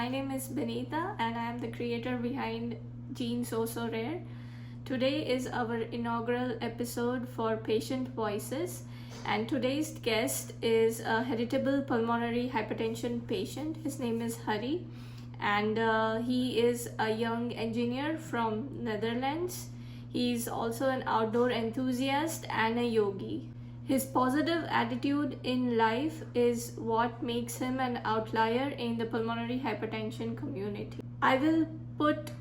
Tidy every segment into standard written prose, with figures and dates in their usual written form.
My name is Benita and I am the creator behind Genes So So Rare. Today is our inaugural episode for Patient Voices, and today's guest is a heritable pulmonary hypertension patient. His name is Hari, and he is a young engineer from Netherlands. He's also an outdoor enthusiast and a yogi. His positive attitude in life is what makes him an outlier in the pulmonary hypertension community. I will put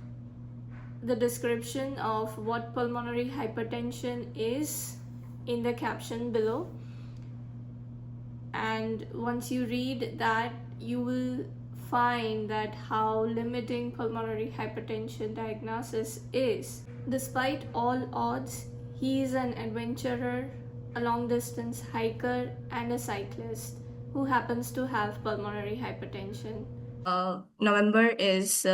the description of what pulmonary hypertension is in the caption below, and once you read that, you will find that how limiting pulmonary hypertension diagnosis is. Despite all odds, he is an adventurer, a long distance hiker, and a cyclist who happens to have pulmonary hypertension. November is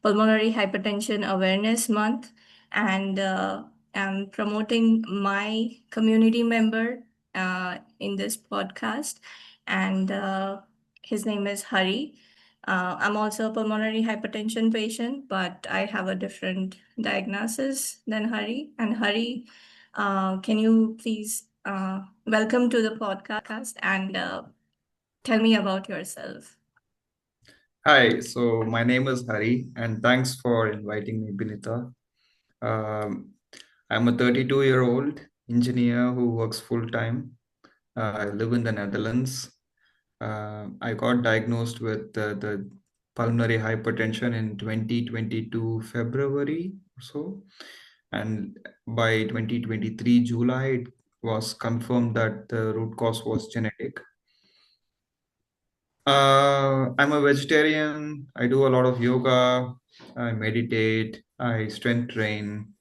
Pulmonary Hypertension Awareness Month, and I'm promoting my community member in this podcast, and his name is Hari. I'm also a pulmonary hypertension patient, but I have a different diagnosis than Hari. And Hari, can you please welcome to the podcast and tell me about yourself? Hi, so my name is Hari, and thanks for inviting me, Binita. Um, I'm a 32-year-old engineer who works full time. I live in the Netherlands. I got diagnosed with the pulmonary hypertension in 2022 February or so, and by 2023 July, it was confirmed that the root cause was genetic. I'm a vegetarian. I do a lot of yoga. I meditate. I strength train.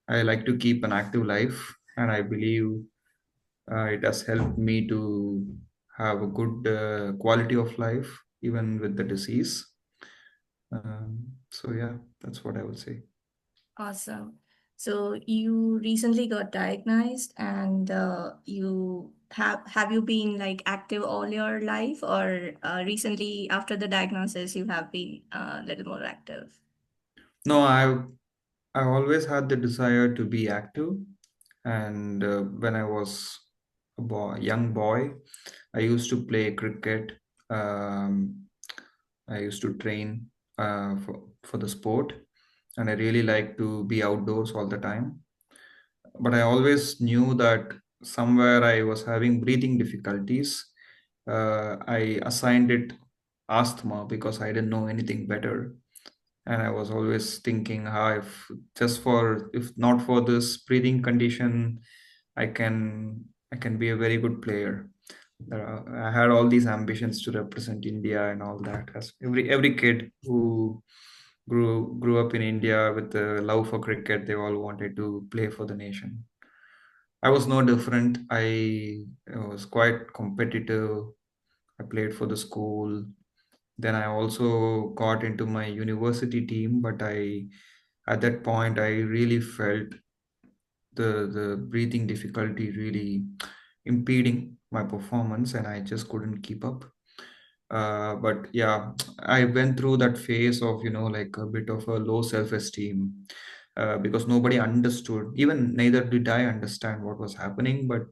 I like to keep an active life, and I believe it has helped me to have a good quality of life, even with the disease. So yeah, that's what I would say. Awesome. So you recently got diagnosed, and you have you been like active all your life, or recently after the diagnosis you have been a little more active? No, I've always had the desire to be active, and when I was young boy, I used to play cricket. Um, I used to train for the sport, and I really like to be outdoors all the time. But I always knew that somewhere I was having breathing difficulties. I assigned it asthma because I didn't know anything better, and I was always thinking how if not for this breathing condition, I can be a very good player. I had all these ambitions to represent India and all that. As every kid who grew up in India with the love for cricket, they all wanted to play for the nation. I was no different. I was quite competitive. I played for the school. Then I also got into my university team, but at that point I really felt the breathing difficulty really impeding my performance, and I just couldn't keep up. But yeah, I went through that phase of, like a bit of a low self-esteem, because nobody understood. Even neither did I understand what was happening, but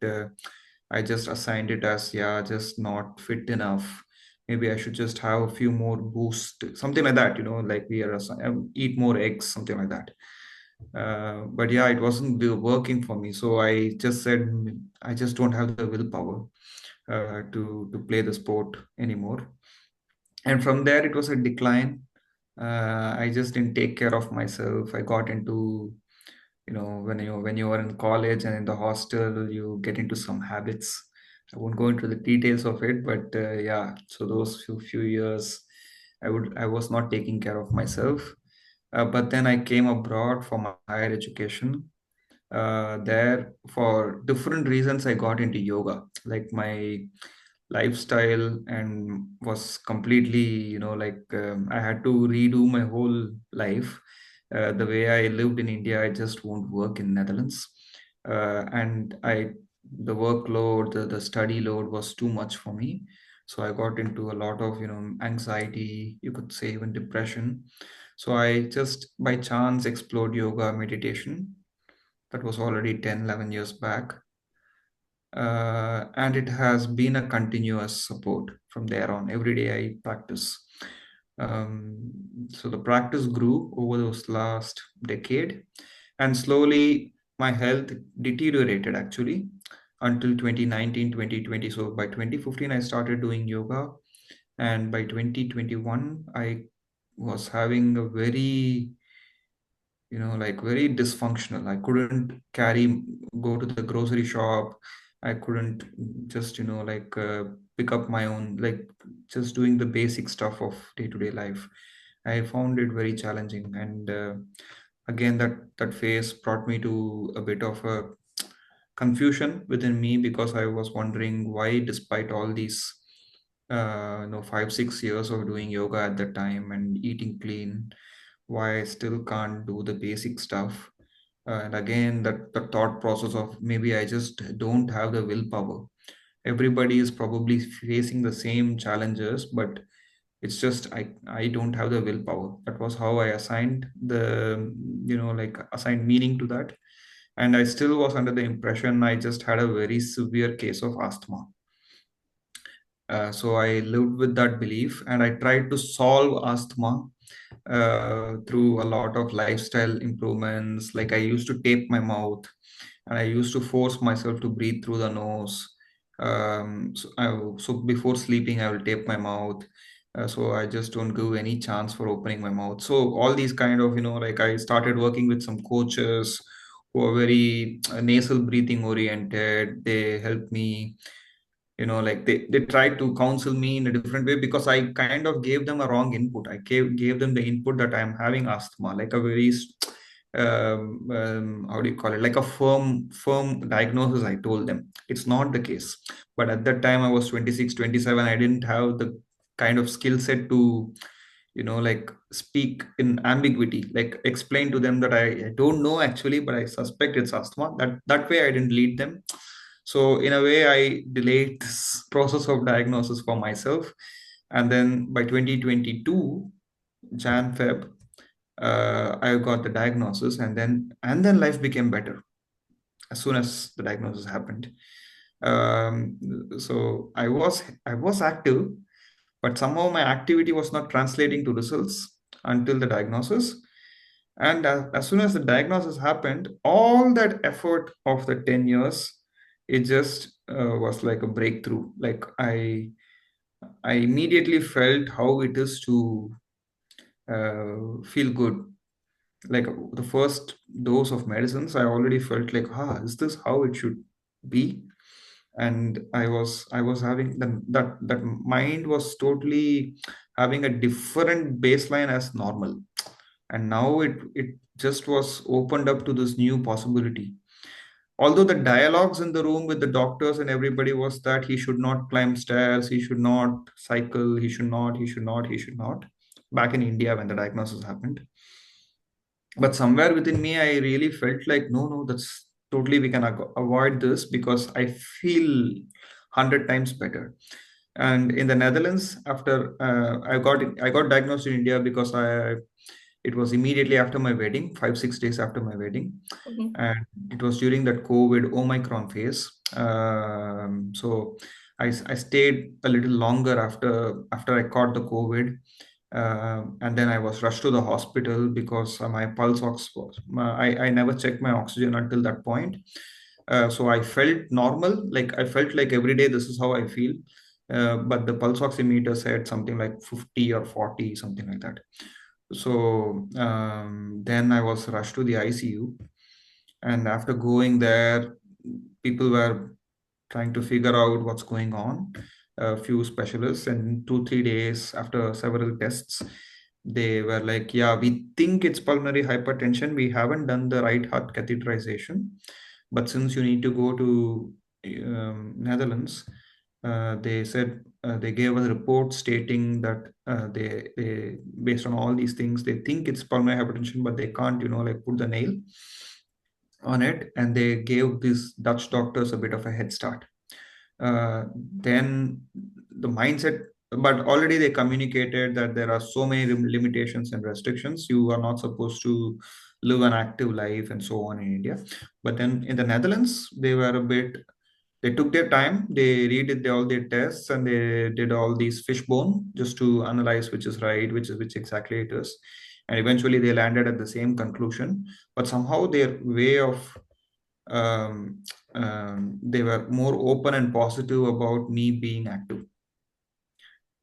I just assigned it as, yeah, just not fit enough. Maybe I should just have a few more boost, something like that, like eat more eggs, something like that. But yeah, it wasn't working for me. So I just said, I just don't have the willpower to play the sport anymore. And from there, it was a decline. I just didn't take care of myself. I got into, when you are in college and in the hostel, you get into some habits. I won't go into the details of it, but yeah. So those few years, I was not taking care of myself. But then I came abroad for my higher education. There, for different reasons, I got into yoga. Like my lifestyle and was completely, I had to redo my whole life. The way I lived in India, I just won't work in Netherlands. And the workload, the study load was too much for me. So I got into a lot of, anxiety, you could say even depression. So I just by chance explored yoga meditation. That was already 10, 11 years back. And it has been a continuous support from there on. Every day I practice. So the practice grew over those last decade, and slowly my health deteriorated actually until 2019, 2020. So by 2015 I started doing yoga, and by 2021 I was having a very, like very dysfunctional. I couldn't go to the grocery shop. I couldn't just, pick up my own, like just doing the basic stuff of day-to-day life. I found it very challenging. And again, that phase brought me to a bit of a confusion within me, because I was wondering why, despite all these, 5, 6 years of doing yoga at that time and eating clean, why I still can't do the basic stuff. And again, that the thought process of maybe I just don't have the willpower. Everybody is probably facing the same challenges, but it's just I don't have the willpower. That was how I assigned assigned meaning to that. And I still was under the impression I just had a very severe case of asthma. So I lived with that belief, and I tried to solve asthma through a lot of lifestyle improvements. Like I used to tape my mouth, and I used to force myself to breathe through the nose. So before sleeping, I will tape my mouth. So I just don't give any chance for opening my mouth. So all these kind of, like I started working with some coaches who are very nasal breathing oriented. They helped me, like they tried to counsel me in a different way, because I kind of gave them a wrong input. I gave them the input that I'm having asthma, like a very how do you call it, like a firm diagnosis. I told them it's not the case. But at that time I was 26, 27. I didn't have the kind of skill set to, like speak in ambiguity, like explain to them that I don't know actually, but I suspect it's asthma. That way I didn't lead them. So in a way I delayed this process of diagnosis for myself. And then by 2022 Jan Feb, I got the diagnosis, and then life became better as soon as the diagnosis happened. So I was active, but somehow my activity was not translating to results until the diagnosis. And as soon as the diagnosis happened, all that effort of the 10 years, it just was like a breakthrough. Like I immediately felt how it is to feel good. Like the first dose of medicines, I already felt like, is this how it should be? And I was having that mind was totally having a different baseline as normal. And now it just was opened up to this new possibility. Although the dialogues in the room with the doctors and everybody was that he should not climb stairs, he should not cycle, he should not back in India when the diagnosis happened. But somewhere within me I really felt like, no, no, that's totally, we can avoid this, because I feel 100 times better. And in the Netherlands, after I got diagnosed in India, because I it was immediately after my wedding, 5, 6 days after my wedding. Okay. And it was during that COVID Omicron phase. So I stayed a little longer after I caught the COVID. And then I was rushed to the hospital because my pulse ox was, I never checked my oxygen until that point. So I felt normal, like I felt like every day this is how I feel. But the pulse oximeter said something like 50 or 40, something like that. So then I was rushed to the ICU. And after going there, people were trying to figure out what's going on. A few specialists, and 2, 3 days after several tests, they were like, "Yeah, we think it's pulmonary hypertension. We haven't done the right heart catheterization, but since you need to go to Netherlands, they said they gave us a report stating that they based on all these things, they think it's pulmonary hypertension, but they can't, like put the nail on it, and they gave these Dutch doctors a bit of a head start. Then the mindset, but already they communicated that there are so many limitations and restrictions. You are not supposed to live an active life and so on in India. But then in the Netherlands, they were a bit, they took their time, they redid all their tests, and they did all these fishbone just to analyze which is right, which exactly it is. And eventually they landed at the same conclusion. But somehow their way of um, they were more open and positive about me being active,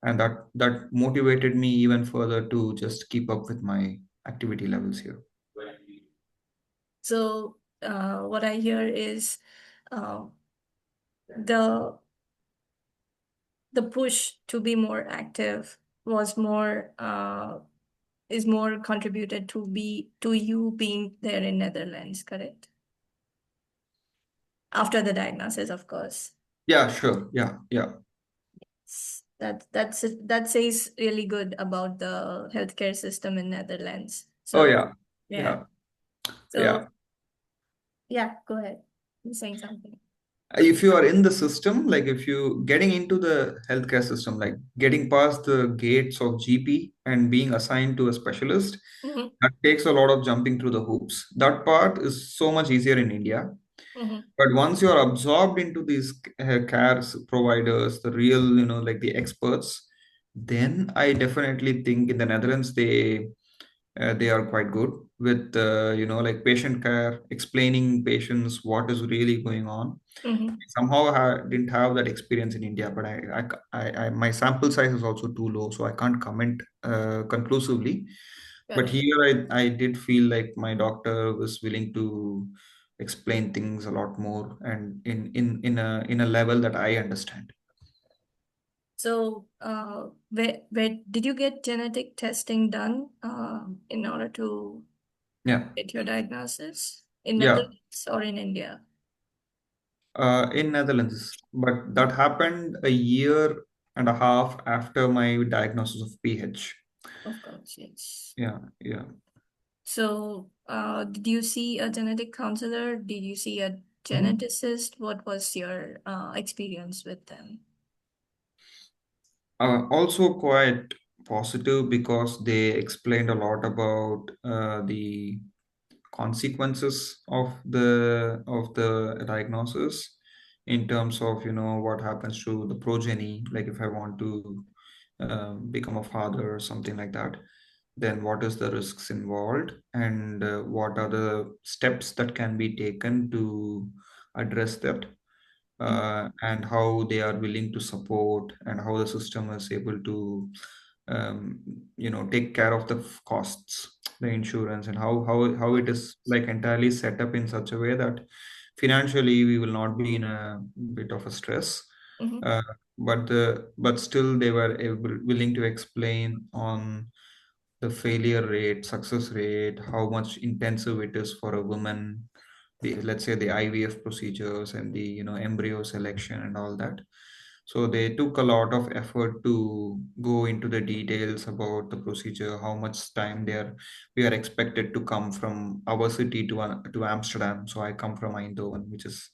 and that motivated me even further to just keep up with my activity levels here. So, what I hear is uh, the the push to be more active was more is more contributed to you being there in Netherlands, correct? After the diagnosis, of course. Yeah, sure. Yeah, yeah. That says really good about the healthcare system in Netherlands. Oh So yeah, yeah. yeah, yeah. So yeah, go ahead. You're saying something. If you are in the system, like if you getting into the healthcare system, like getting past the gates of GP and being assigned to a specialist, Mm-hmm. that takes a lot of jumping through the hoops. That part is so much easier in India. Mm-hmm. But once you're absorbed into these care providers, the real, like the experts, then I definitely think in the Netherlands they are quite good with like patient care, explaining patients what is really going on. Mm-hmm. Somehow I didn't have that experience in India, but my sample size is also too low, so I can't comment conclusively. But Correct. here I did feel like my doctor was willing to explain things a lot more and in a level that I understand. So, where did you get genetic testing done in order to Yeah, get your diagnosis in yeah, Netherlands or in India? in Netherlands, but that happened a year and a half after my diagnosis of PH. Of course, yes. Yeah, yeah. So, did you see a genetic counselor? Did you see a Mhm. geneticist? What was your experience with them? Also quite positive because they explained a lot about the consequences of the diagnosis in terms of what happens to the progeny, like if I want to become a father or something like that, then what is the risks involved, and what are the steps that can be taken to address that, Mhm. and how they are willing to support, and how the system is able to take care of the costs, the insurance, and how it is like entirely set up in such a way that financially we will not be in a bit of a stress. Mhm. uh, but still they were willing to explain on the failure rate, success rate, how much intensive it is for a woman, let's say the IVF procedures and the embryo selection and all that. So they took a lot of effort to go into the details about the procedure, how much time we are expected to come from our city to Amsterdam. So I come from Eindhoven, which is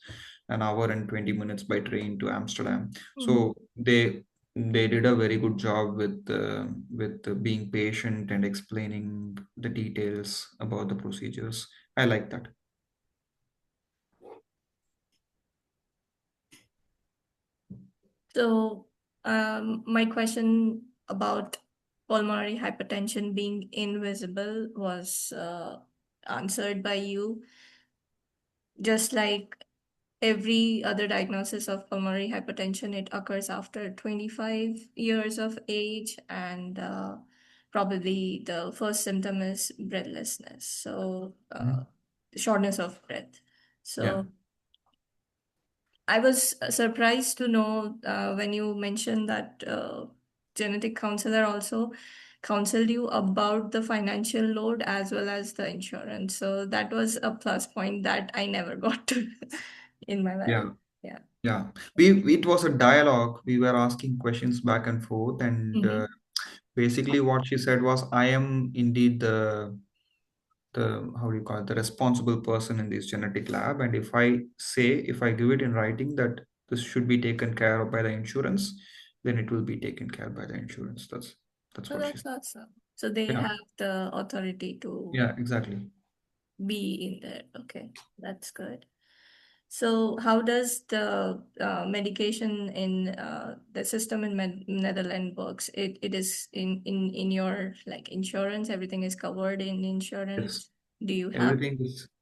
an hour and 20 minutes by train to Amsterdam. Mhm. So they did a very good job with being patient and explaining the details about the procedures. I like that. So, my question about pulmonary hypertension being invisible was answered by you. Just like every other diagnosis of pulmonary hypertension, it occurs after 25 years of age, and probably the first symptom is breathlessness. So, Mhm. shortness of breath. Yeah. So, I was surprised to know when you mentioned that genetic counselor also counseled you about the financial load as well as the insurance. So that was a plus point that I never got to in my life. Yeah. Yeah. Yeah, it was a dialogue. We were asking questions back and forth, and Mm-hmm. basically what she said was, "I am indeed the how do you call it, the responsible person in this genetic lab, and if I give it in writing that this should be taken care of by the insurance, then it will be taken care by the insurance. That's Oh, what she that's said. awesome. So they Yeah, have the authority to yeah, exactly. be in there. Okay, that's good. So how does the medication in the system in Netherlands works? It is in your like insurance. Everything is covered in Yes. insurance. Do you have?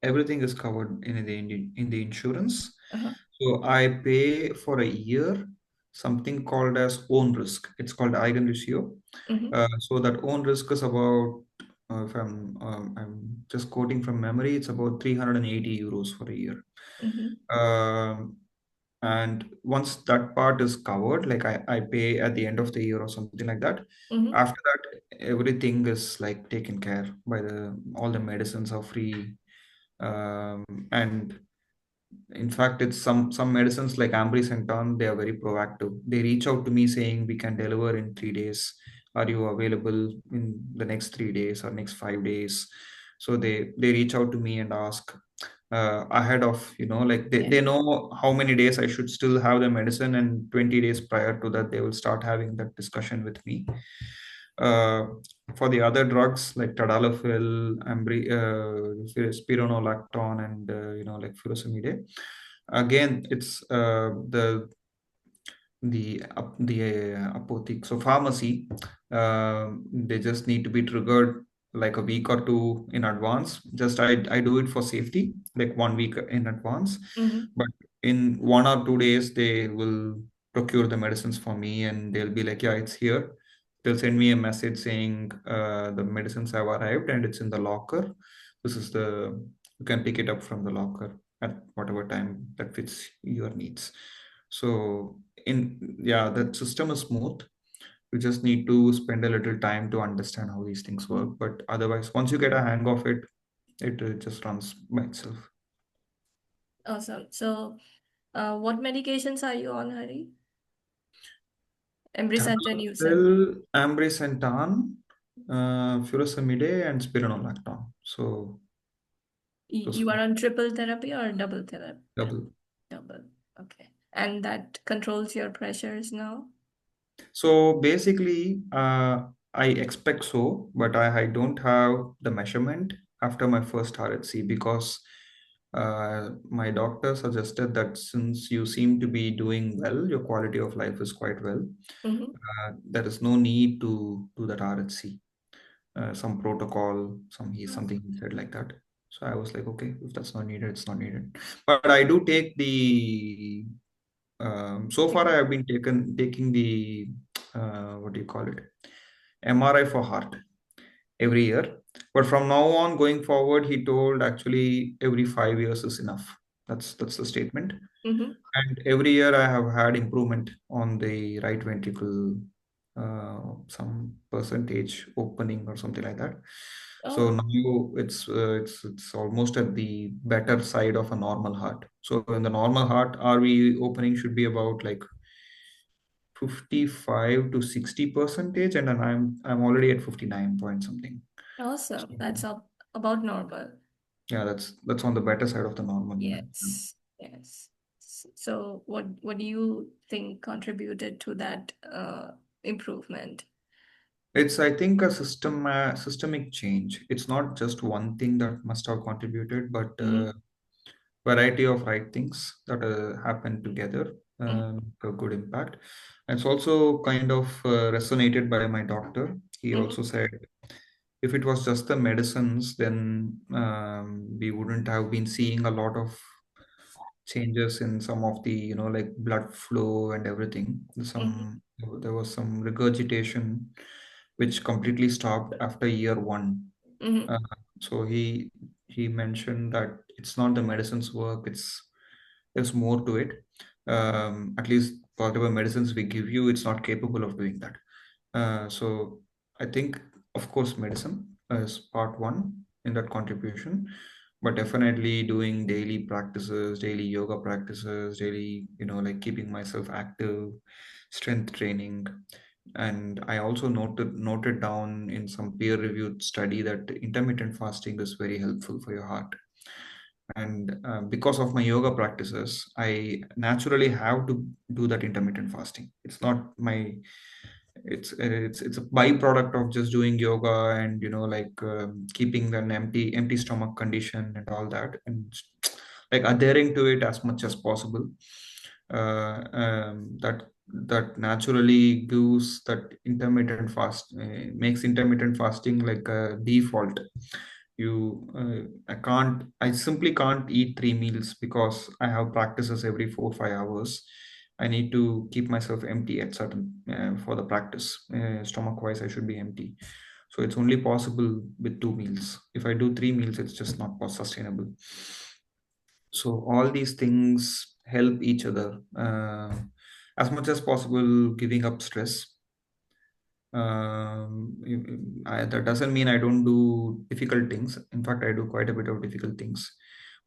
Everything is covered in the insurance. Uh-huh. So I pay for a year something called as own risk. It's called Eigenrisio. Mm-hmm. So that own risk is about, if I'm just quoting from memory, it's about 380 euros for a year. Mm-hmm. Um, and once that part is covered, like I pay at the end of the year or something like that. Mm-hmm. After that, everything is like taken care by the all the medicines are free. And in fact, it's some medicines like ambrisentan, they are very proactive. They reach out to me saying we can deliver in 3 days. Are you available in the next 3 days or next 5 days? So they reach out to me and ask ahead of, like they, Yeah. they know how many days I should still have the medicine, and 20 days prior to that they will start having that discussion with me. uh, for the other drugs like tadalafil, spironolactone, and like furosemide, again it's the apothec, so pharmacy, they just need to be triggered like a week or two in advance. Just I do it for safety, like 1 week in advance. Mm-hmm. But in 1 or 2 days they will procure the medicines for me, and they'll be like, yeah, it's here. They'll send me a message saying the medicines have arrived and it's in the locker. This is the You can pick it up from the locker at whatever time that fits your needs. So in yeah, that system is smooth. You just need to spend a little time to understand how these things work. But otherwise, once you get a hang of it, it just runs by itself. Awesome. So, what medications are you on, Hari? Ambrisentan, you said. Tadalafil, ambrisentan, furosemide, and spironolactone. So those You are on triple therapy or double therapy? double. Double. Okay. And that controls your pressures now? So basically, I expect so, but I don't have the measurement after my first RHC because my doctor suggested that since you seem to be doing well, your quality of life is quite well, Mm-hmm. there is no need to do that RHC. Some protocol, something he said like that. So I was like, okay, if that's not needed, it's not needed. But I do take the so far I have been taking the what do you call it, MRI for heart every year. But from now on going forward, he told actually every 5 years is enough. That's the statement. Mm-hmm. And every year I have had improvement on the right ventricle, some percentage opening or something like that. So Oh, now it's almost at the better side of a normal heart. So in the normal heart, RV opening should be about like 55 to 60 percentage, and then I'm already at 59 point something. So awesome. That's about normal. yeah, that's on the better side of the normal even. Yes. Yes. So, what do you think contributed to that improvement? It's, I think, a systemic change. It's not just one thing that must have contributed, but Mm-hmm. variety of right things that happen together, a good impact. And it's also kind of resonated by my doctor. He Mm-hmm. also said if it was just the medicines, then we wouldn't have been seeing a lot of changes in some of the, like blood flow and everything. Mm-hmm. There was some regurgitation which completely stopped after year one. Mm-hmm. uh, so he mentioned that it's not the medicines work, there's more to it. At least whatever medicines we give you, it's not capable of doing that. So I think, of course, medicine is part one in that contribution, but definitely doing daily practices, daily yoga practices, daily, like keeping myself active, strength training. And I also noted down in some peer-reviewed study that intermittent fasting is very helpful for your heart. And because of my yoga practices, I naturally have to do that intermittent fasting. It's not my it's a byproduct of just doing yoga and like keeping an empty stomach condition and all that, and like adhering to it as much as possible. That naturally gives that intermittent fast makes intermittent fasting like a default. I simply can't eat 3 meals because I have practices every 4 5 hours. I need to keep myself empty at certain for the practice. Stomach wise, I should be empty. So it's only possible with 2 meals. If I do 3 meals, it's just not sustainable. So all these things help each other as much as possible, giving up stress. That doesn't mean I don't do difficult things. In fact, I do quite a bit of difficult things,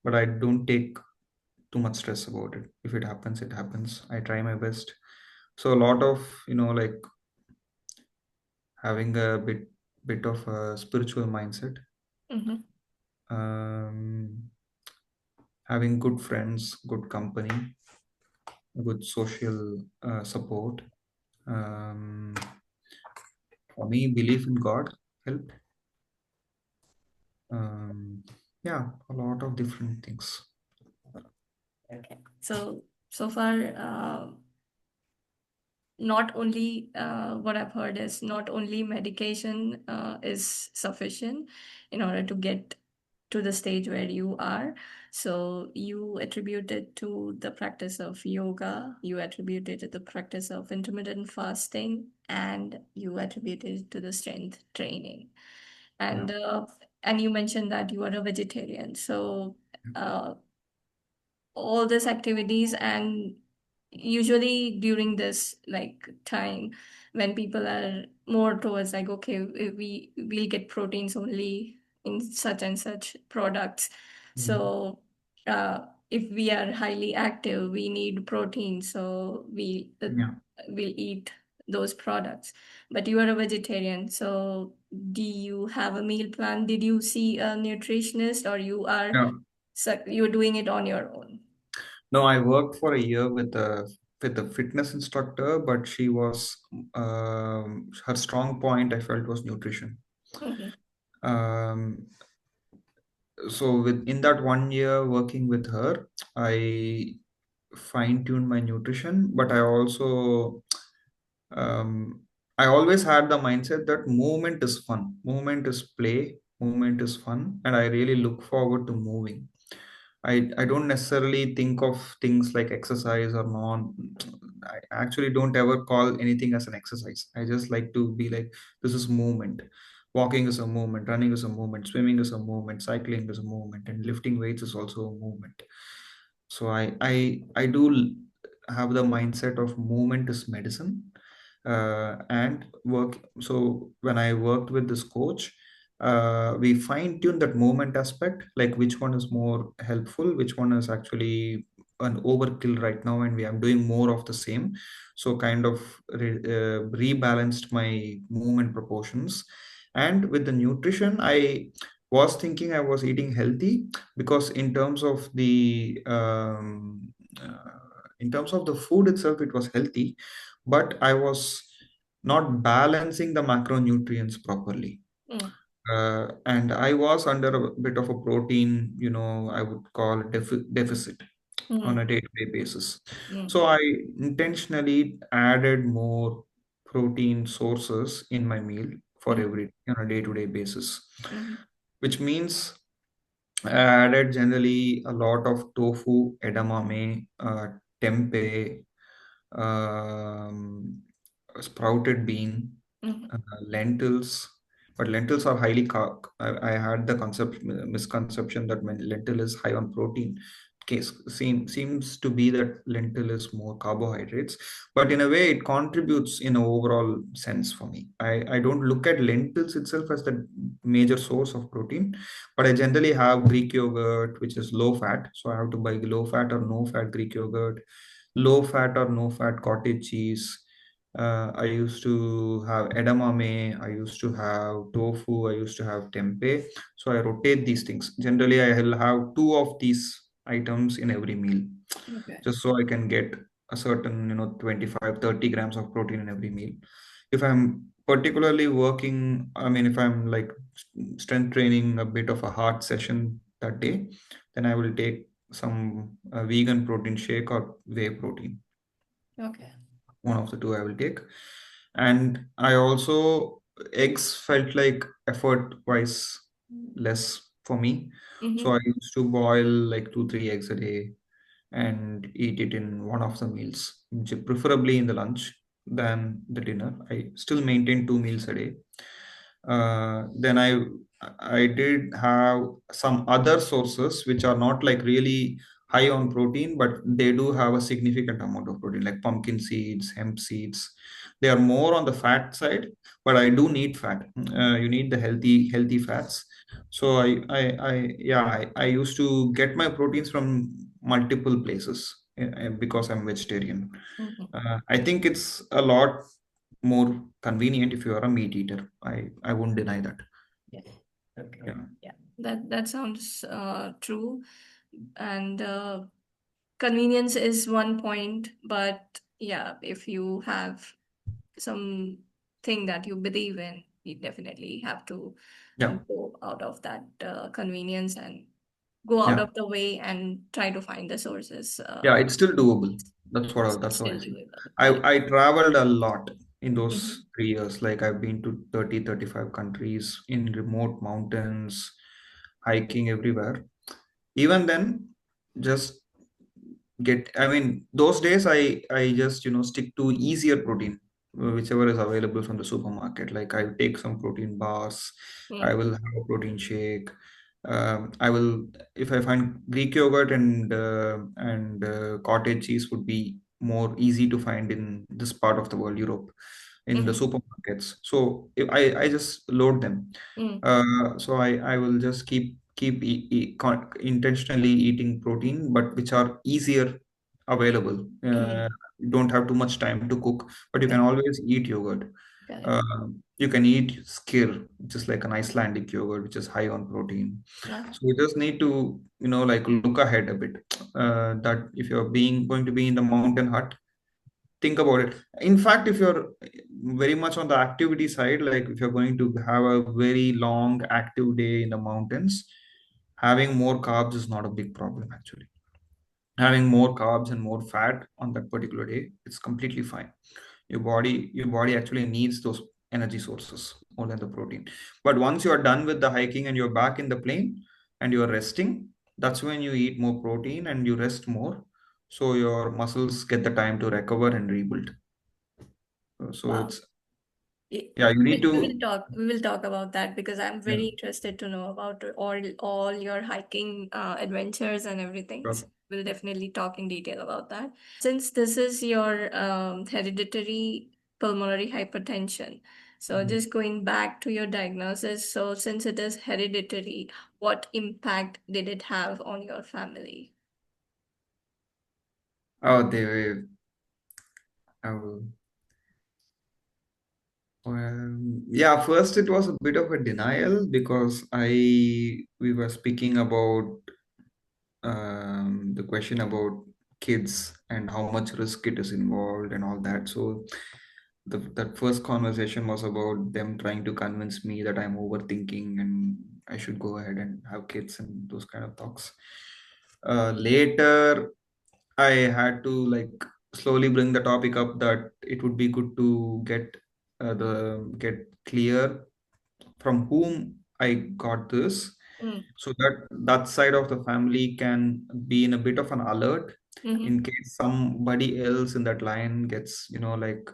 but I don't take too much stress about it. If it happens, it happens. I try my best. So a lot of like having a bit of a spiritual mindset, Mm-hmm. um, having good friends, good company, good social support. Um, for me, belief in God helped. Um, yeah, a lot of different things. Okay. So so far, not only what I've heard is not only medication is sufficient in order to get to the stage where you are. So you attribute it to the practice of yoga, you attribute it to the practice of intermittent fasting, and you attribute it to the strength training. Yeah. And you mentioned that you are a vegetarian. So uh, all these activities, and usually during this like time when people are more towards like, okay, we'll get proteins only in such and such products. Mm. So uh, if we are highly active, we need protein, so Yeah. we'll eat those products. But you are a vegetarian, so do you have a meal plan? Did you see a nutritionist, or No, you're doing it on your own? no, I worked for a year with a fitness instructor, but she was her strong point I felt was nutrition. Mhm, Um, so within that 1 year working with her, I fine-tuned my nutrition, but um, I always had the mindset that movement is fun, movement is play, movement is fun, and I really look forward to moving. I don't necessarily think of things like exercise or non. I actually don't ever call anything as an exercise. I just like to be like, this is movement. Walking is a movement, running is a movement, swimming is a movement, cycling is a movement, and lifting weights is also a movement. So I do have the mindset of movement is medicine, and work. So when I worked with this coach, we fine tune that movement aspect, like which one is more helpful, which one is actually an overkill right now, and we are doing more of the same. So kind of rebalanced my movement proportions. And with the nutrition, I was thinking I was eating healthy, because in terms of the food itself, it was healthy, but I was not balancing the macronutrients properly. mm, And I was under a bit of a protein, I would call deficit on mm, a day-to-day basis. mm, So I intentionally added more protein sources in my meal for mm, every on a day-to-day basis, mm, which means I added generally a lot of tofu, edamame, tempeh, um, sprouted bean, mm, lentils. But lentils are highly I had the misconception that when lentil is high on protein. Seems to be that lentil is more carbohydrates, but in a way it contributes in an overall sense for me. I don't look at lentils itself as the major source of protein, but I generally have Greek yogurt, which is low fat. So I have to buy low fat or no fat Greek yogurt, low fat or no fat cottage cheese, I used to have edamame, I used to have tofu, I used to have tempeh. So I rotate these things. Generally, I will have two of these items in every meal, Okay. just so I can get a certain, 25, 30 grams of protein in every meal. If I'm particularly working, I mean, if I'm like strength training a bit of a hard session that day, then I will take some vegan protein shake or whey protein. Okay. One of the two I will take. And I also, eggs felt like effort wise less for me. So Mm-hmm. I used to boil like 2, 3 eggs a day and eat it in one of the meals, preferably in the lunch than the dinner. I still maintain 2 meals a day. Then I did have some other sources which are not like really high on protein, but they do have a significant amount of protein, like pumpkin seeds, hemp seeds. They are more on the fat side, but I do need fat. You need the healthy fats. So I used to get my proteins from multiple places because I'm vegetarian. Mm-hmm. I think it's a lot more convenient if you are a meat eater. I won't deny that. Yeah. Okay. Yeah. Yeah. That sounds true. And convenience is one point, but yeah, if you have some thing that you believe in, you definitely have to Yeah. go out of that convenience and go out Yeah. of the way and try to find the sources. Yeah, it's still doable. It's That's what I still see. doable. I Correct. I traveled a lot in those Mhm. 3 years. Like I've been to 30, 35 countries in remote mountains, hiking everywhere. Even then, just I mean, those days I just, stick to easier protein, whichever is available from the supermarket. Like I take some protein bars, I Mm. will have a protein shake. I will, if I find Greek yogurt and cottage cheese would be more easy to find in this part of the world, Europe, in the Mhm. supermarkets. So I just load them. Mm. So I will just intentionally eating protein, but which are easier available. Mm. You don't have too much time to cook, but you can Correct. always eat yogurt. Correct. You can eat skyr, which is like an Icelandic yogurt, which is high on protein. Yeah. So you just need to, like look ahead a bit. That if you're being going to be in the mountain hut, think about it. In fact, if you're very much on the activity side, like if you're going to have a very long active day in the mountains, having more carbs is not a big problem actually. Having more carbs and more fat on that particular day, it's completely fine. Your body actually needs those energy sources more than the protein. But once you are done with the hiking and you're back in the plane and you're resting, that's when you eat more protein and you rest more, so your muscles get the time to recover and rebuild. So Wow. it's, We yeah, you need we will to. talk. We will talk about that because I'm Yeah, very interested to know about all your hiking adventures and everything. sure. So we'll definitely talk in detail about that. Since this is your hereditary pulmonary hypertension, so Mhm. just going back to your diagnosis. So since it is hereditary, what impact did it have on your family? Oh, they were. Oh, yeah, first it was a bit of a denial because we were speaking about the question about kids and how much risk it is involved and all that. So that first conversation was about them trying to convince me that I'm overthinking and I should go ahead and have kids and those kind of talks. Later, I had to like slowly bring the topic up that it would be good to get clear from whom I got this, Mm. so that that side of the family can be in a bit of an alert Mm-hmm. in case somebody else in that line gets, like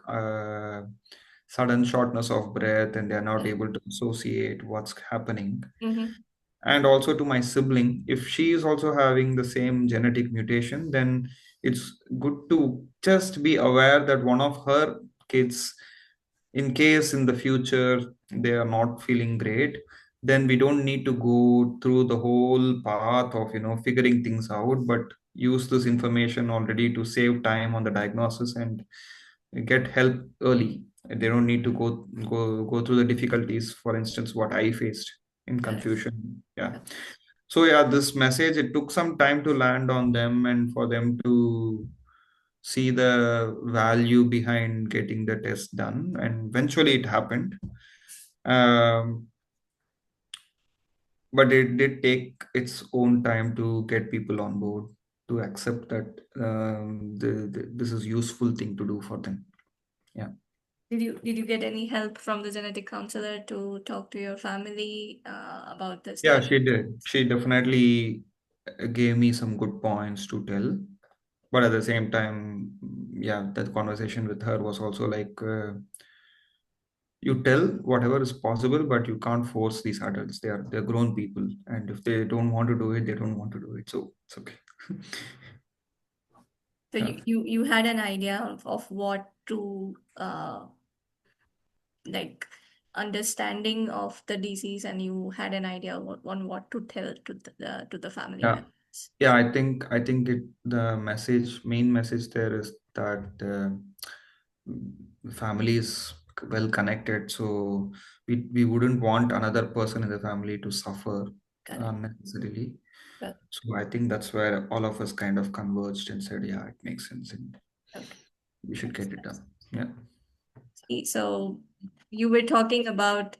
sudden shortness of breath and they are not able to associate what's happening. Mm-hmm. And also to my sibling, if she is also having the same genetic mutation, then it's good to just be aware that one of her kids, in case in the future they are not feeling great, then we don't need to go through the whole path of, figuring things out, but use this information already to save time on the diagnosis and, get help early. They don't need to go through the difficulties, for instance, what I faced in Correct. confusion. Yeah. So yeah, this message, it took some time to land on them and for them to see the value behind getting the test done, and eventually it happened. um, but it did take its own time to get people on board to accept that this is useful thing to do for them. Yeah. Did you get any help from the genetic counselor to talk to your family about this Yeah, diagnosis? she did. She definitely gave me some good points to tell. But at the same time, yeah, that conversation with her was also like, you tell whatever is possible, but you can't force these adults. They're grown people, and if they don't want to do it, they don't want to do it. So it's okay. So Yeah. you had an idea of what to like understanding of the disease, and you had an idea on what to tell to the family Yeah. members. Yeah, I think the main message there is that the family is well connected, so we wouldn't want another person in the family to suffer Correct. unnecessarily. Correct. So I think that's where all of us kind of converged and said, yeah, it makes sense and Okay. we should Makes get it sense. done. Yeah. So you were talking about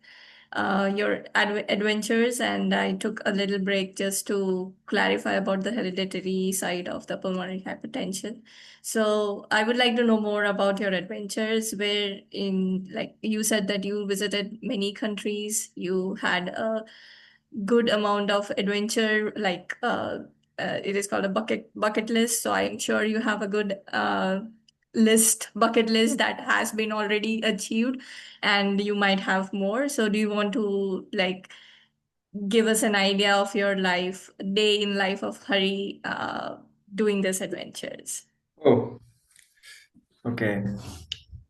your adventures, and I took a little break just to clarify about the hereditary side of the pulmonary hypertension. So I would like to know more about your adventures, where in, like you said that you visited many countries, you had a good amount of adventure, like it is called a bucket list. So I'm sure you have a good bucket list that has been already achieved, and you might have more. So do you want to like give us an idea of your life, day in life of Hari, doing these adventures? Oh, okay.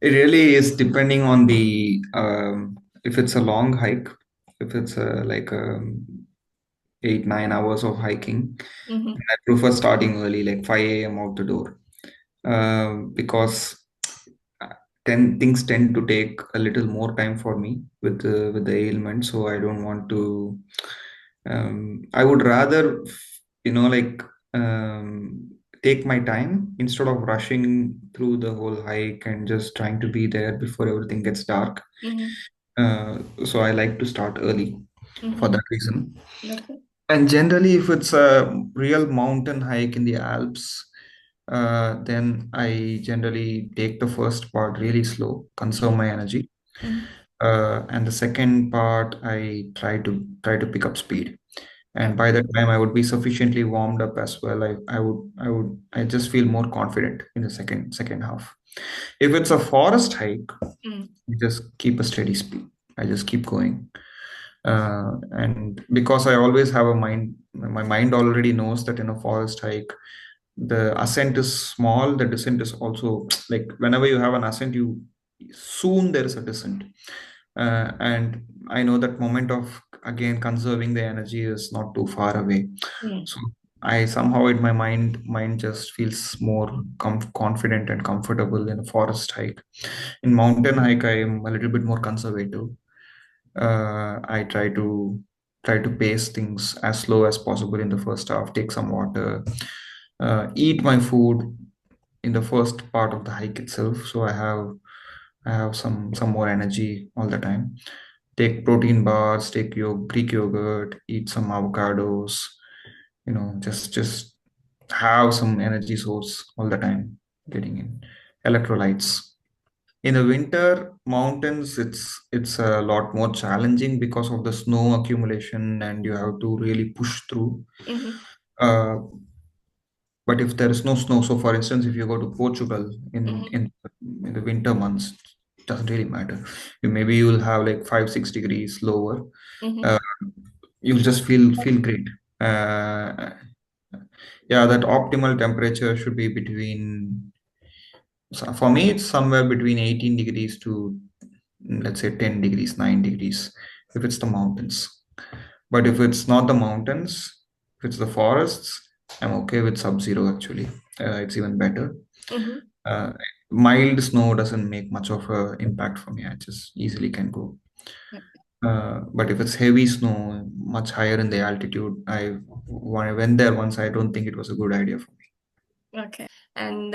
It really is depending on the if it's a long hike, if it's like 8 9 hours of hiking, Mm-hmm. I prefer starting early, like 5 a.m. out the door, because uh, things tend to take a little more time for me with the ailment. So I don't want to. I would rather, like take my time instead of rushing through the whole hike and just trying to be there before everything gets dark. Mm-hmm. So I like to start early for Mm-hmm. that reason. Okay. And generally, if it's a real mountain hike in the Alps, then I generally take the first part really slow, conserve my energy, Mm-hmm. and the second part I try to pick up speed. And Okay. by that time, I would be sufficiently warmed up as well. I just feel more confident in the second half. If it's a forest hike, Mm-hmm. you just keep a steady speed. I just keep going, and because I always have a mind, my mind already knows that in a forest hike, the ascent is small, the descent is also like whenever you have an ascent, you soon there is a descent, and I know that moment of again conserving the energy is not too far away. So I somehow in my mind just feels more confident and comfortable in a forest hike. In mountain hike, I am a little bit more conservative. I try to pace things as slow as possible in the first half, take some water, eat my food in the first part of the hike itself, so I have some more energy all the time. Take protein bars, take your Greek yogurt, eat some avocados, just have some energy source all the time, getting in electrolytes. In the winter mountains, it's a lot more challenging because of the snow accumulation, and you have to really push through. Mm-hmm. Uh, but if there is no snow, so for instance, if you go to Portugal in Mm-hmm. in, in the winter months, it doesn't really matter. Maybe you'll have like 5 6 degrees lower. Mm-hmm. Uh, you'll just feel great. Uh, yeah, that optimal temperature should be between. So for me, it's somewhere between 18 degrees to, let's say, 10 degrees, 9 degrees, if it's the mountains. But if it's not the mountains, if it's the forests, I'm okay with sub-zero actually. It's even better. Mm-hmm. Uh, Mild snow doesn't make much of a impact for me. I just easily can go. But if it's heavy snow, much higher in the altitude, when I went there once, I don't think it was a good idea for me. Okay. And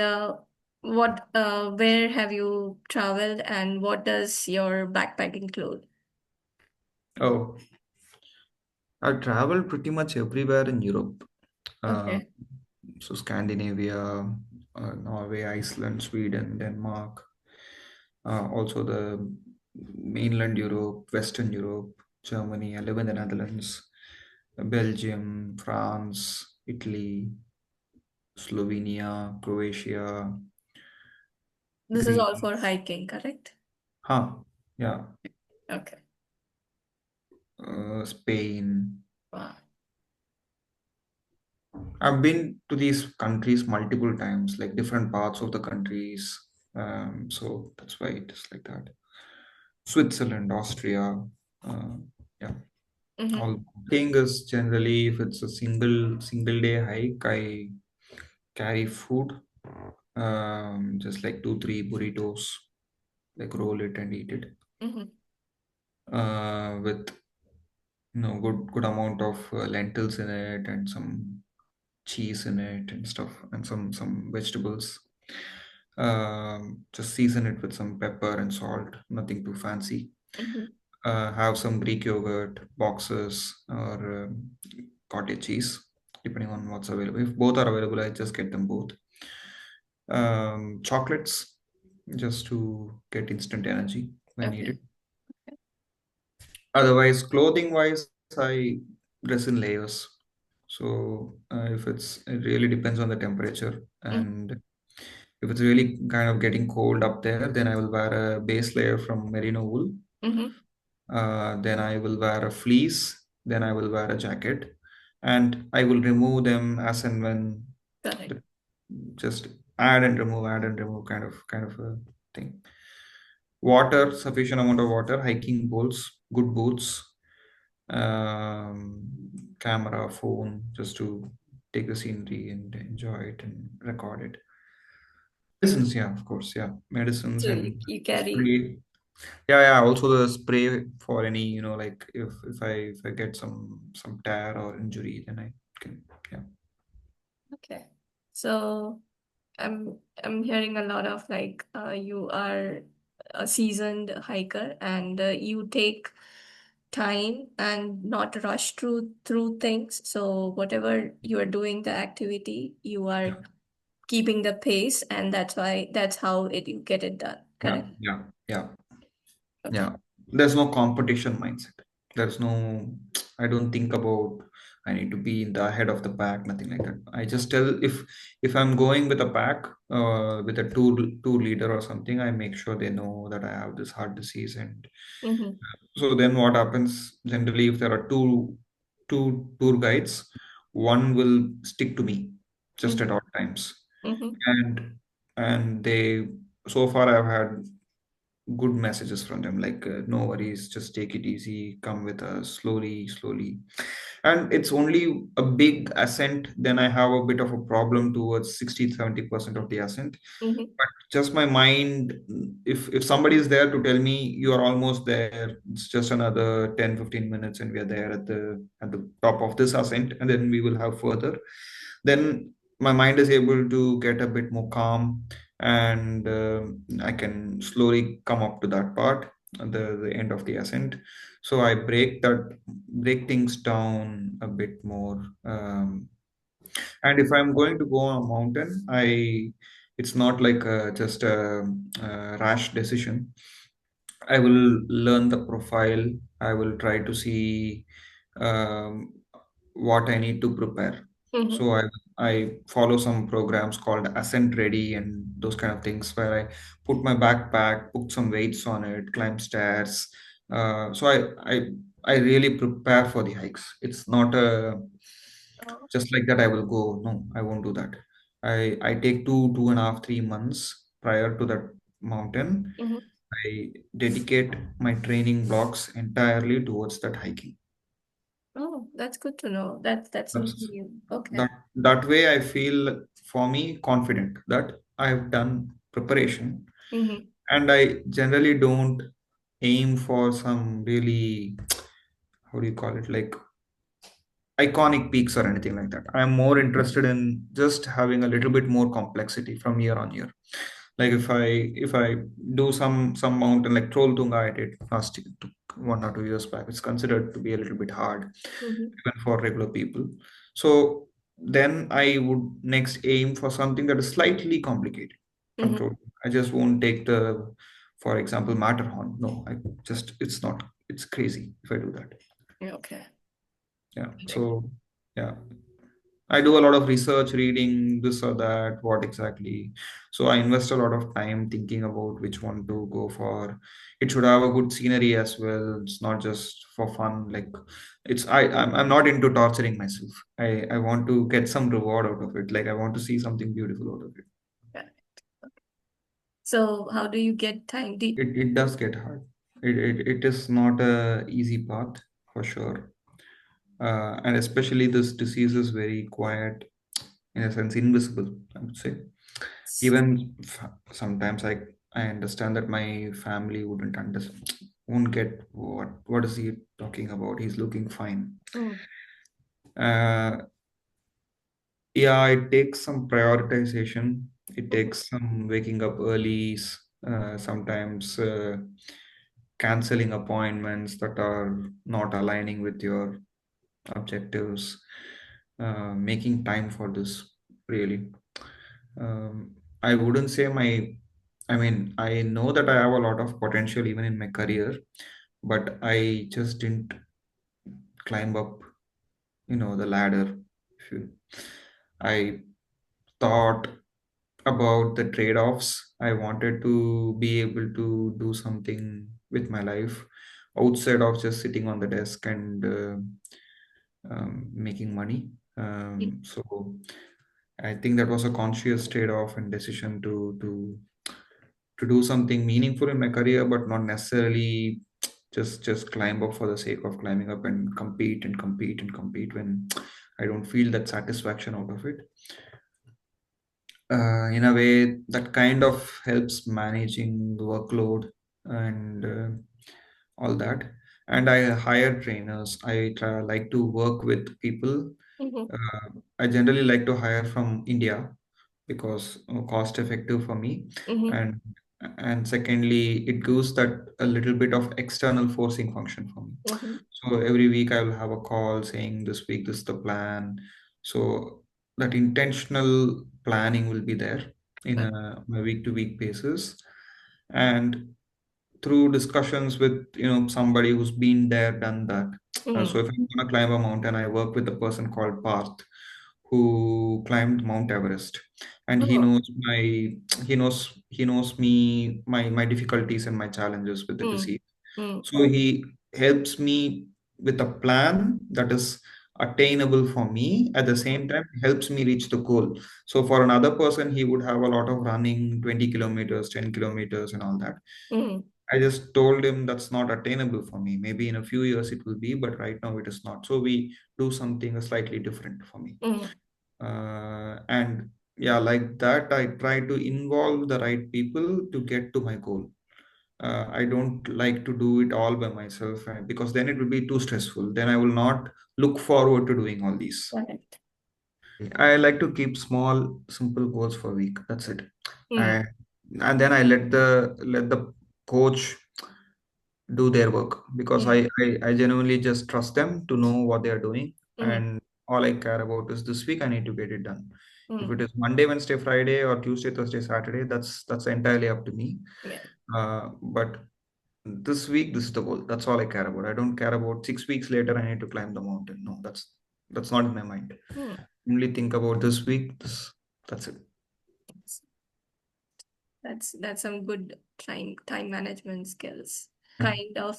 where have you traveled and what does your backpack include? Oh, I traveled pretty much everywhere in Europe. Uh, Okay. so Scandinavia, Norway, Iceland, Sweden, Denmark, also the mainland Europe, Western Europe, Germany. I live in the Netherlands, Belgium, France, Italy, Slovenia, Croatia, This is all for Greece. hiking, correct? Huh, yeah, Okay. Spain. Wow. I've been to these countries multiple times, like different parts of the countries. So that's why it is like that. Switzerland, Austria, uh, yeah. Mm-hmm. All thing is generally if it's a single day hike, I carry food, just like 2 3 burritos, like roll it and eat it, Mm-hmm. with good amount of lentils in it and some cheese in it and stuff and some vegetables. Just season it with some pepper and salt, nothing too fancy. Mm-hmm. Have some Greek yogurt, boxes, or cottage cheese, depending on what's available. If both are available, I just get them both. Chocolates, just to get instant energy when Okay. needed. Otherwise, clothing wise, I dress in layers. So it really depends on the temperature, and if it's really kind of getting cold up there, then I will wear a base layer from merino wool. Mm-hmm. Then I will wear a fleece. Then I will wear a jacket, and I will remove them as and when Correct. the, just add and remove kind of a thing. Water, sufficient amount of water, hiking poles, good boots, camera, phone, just to take the scenery and enjoy it and record it. Medicines, yeah, of course, yeah, medicines So and you carry. spray. Yeah, yeah. Also the spray for any, like if I get some tear or injury, then I can, yeah. Okay. So I'm hearing a lot of like you are a seasoned hiker and you take time and not rush through things. So whatever you are doing the activity, you are Yeah, keeping the pace, and that's how you get it done. yeah, Correct? yeah, yeah, Okay. yeah. There's no competition mindset. There's no, I don't think about I need to be in the head of the pack, nothing like that. I just tell if I'm going with a pack, with a tour leader or something, I make sure they know that I have this heart disease. And Mm-hmm. so then what happens generally, if there are two tour guides, one will stick to me just at Mm-hmm. all times. Mm-hmm. And they, so far I've had good messages from them, like no worries, just take it easy, come with us slowly. And it's only a big ascent, then I have a bit of a problem towards 60 70% of the ascent. Mm-hmm. But just my mind, if somebody is there to tell me you are almost there, it's just another 10 15 minutes and we are there at the top of this ascent, and then we will have further, then my mind is able to get a bit more calm, and I can slowly come up to that part, the end of the ascent. So I break things down a bit more. And if I'm going to go on a mountain, it's not like just a rash decision. I will learn the profile. I will try to see um, what I need to prepare. Mm-hmm. So I follow some programs called Ascent Ready and those kind of things, where I put my backpack, put some weights on it, climb stairs. So I really prepare for the hikes. It's not a Oh. just like that I will go. No, I won't do that. I take 2.5 3 months prior to that mountain. Mm-hmm. I dedicate my training blocks entirely towards that hiking. Oh, that's good to know. That's something That's new. Okay. that way I feel, for me, confident that I've done. preparation. Mm-hmm. And I generally don't aim for some really, how do you call it, like iconic peaks or anything like that. I'm more interested in just having a little bit more complexity from year on year. Like if I do some mountain like Trolltunga I did last year, 1 or 2 years back, it's considered to be a little bit hard Mm-hmm. even for regular people. So then I would next aim for something that is slightly complicated from Mm-hmm. Trolltunga. I just won't take the, for example, Matterhorn. No, it's not, it's crazy if I do that. Okay. Yeah. Correct. So yeah, I do a lot of research, reading this or that, what exactly. So I invest a lot of time thinking about which one to go for. It should have a good scenery as well. It's not just for fun. Like I'm not into torturing myself. I want to get some reward out of it. Like I want to see something beautiful out of it. Yeah. So how do you get time? It does get hard. It is not a easy path for sure. And especially this disease is very quiet, in a sense invisible, I would say. Even sometimes I understand that my family wouldn't understand, won't get what is he talking about, he's looking fine. Mm. uh, yeah, it takes some prioritization, it Mhm. takes some waking up early, sometimes canceling appointments that are not aligning with your objectives, making time for this, really. I wouldn't say I mean, I know that I have a lot of potential even in my career, but I just didn't climb up, the ladder. If you, I thought about the trade-offs. I wanted to be able to do something with my life outside of just sitting on the desk and making money. So I think that was a conscious trade-off and decision to do something meaningful in my career, but not necessarily just climb up for the sake of climbing up and compete and compete and compete when I don't feel that satisfaction out of it. In a way, that kind of helps managing the workload and all that. And I hire trainers. Like to work with people. Mhm. I generally like to hire from India because cost effective for me, Mhm. and secondly it gives that a little bit of external forcing function for me. Mhm. So every week I will have a call saying this week this is the plan. So that intentional planning will be there in a week to week basis, and through discussions with somebody who's been there done that. So Mhm. if I'm going to climb a mountain, I work with a person called Parth who climbed Mount Everest, and Oh. he knows me, my difficulties and my challenges with the Mm. disease. Mm. So he helps me with a plan that is attainable for me, at the same time helps me reach the goal. So for another person, he would have a lot of running, 20 kilometers, 10 kilometers and all that. Mm. I just told him that's not attainable for me. Maybe in a few years it will be, but right now it is not. So we do something slightly different for me. Mm. And yeah, like that, I try to involve the right people to get to my goal. I don't like to do it all by myself, because then it will be too stressful. Then I will not look forward to doing all these. Correct. I like to keep small, simple goals for a week. That's it. Mm. I, and then I let the coach do their work, because Mm. I genuinely just trust them to know what they are doing. Mm. And all I care about is this week I need to get it done. If Mm. it is Monday, Wednesday, Friday, or Tuesday, Thursday, Saturday, that's entirely up to me. Yeah. But this week, this is the goal. That's all I care about. I don't care about 6 weeks later I need to climb the mountain. No, that's not in my mind. Mm. Only think about this week. That's it. That's some good time management skills. Kind of